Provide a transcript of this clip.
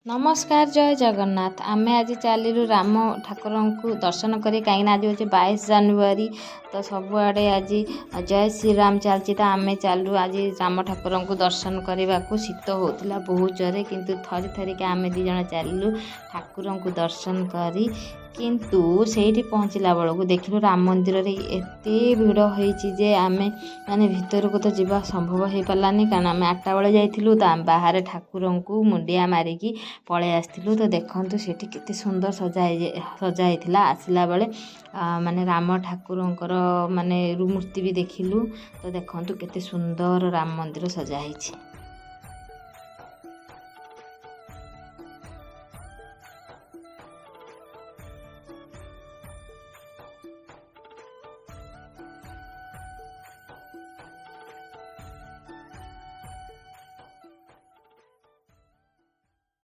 नमस्कार जय जगन्नाथ। आमे आज चलू राम ठाकुर को दर्शन करी कहीं आज हूँ 22 जनवरी तो सबुआड़े आज जय श्री राम चलती तो आमे चलू आज राम ठाकुर को दर्शन करने को शीत होता बहुत जोरे किंतु थरी थरिक आम दी जन चलू ठाकुर को दर्शन करी किंतु से पहुँचला बेलू देखिलु राम मंदिर एत भिड़ होती आम माने भीतर को तो जावा संभव हो पारानी कारण आम 8टा बेले जाइलु तो बाहर ठाकुर को मुंडिया मारिकी पलि आसलु तो देखु से केते सुंदर सजाई आसला बेले माने राम ठाकुरंकर माने मूर्ति भी देखिलु तो देखु केते सुंदर राम मंदिर सजाई।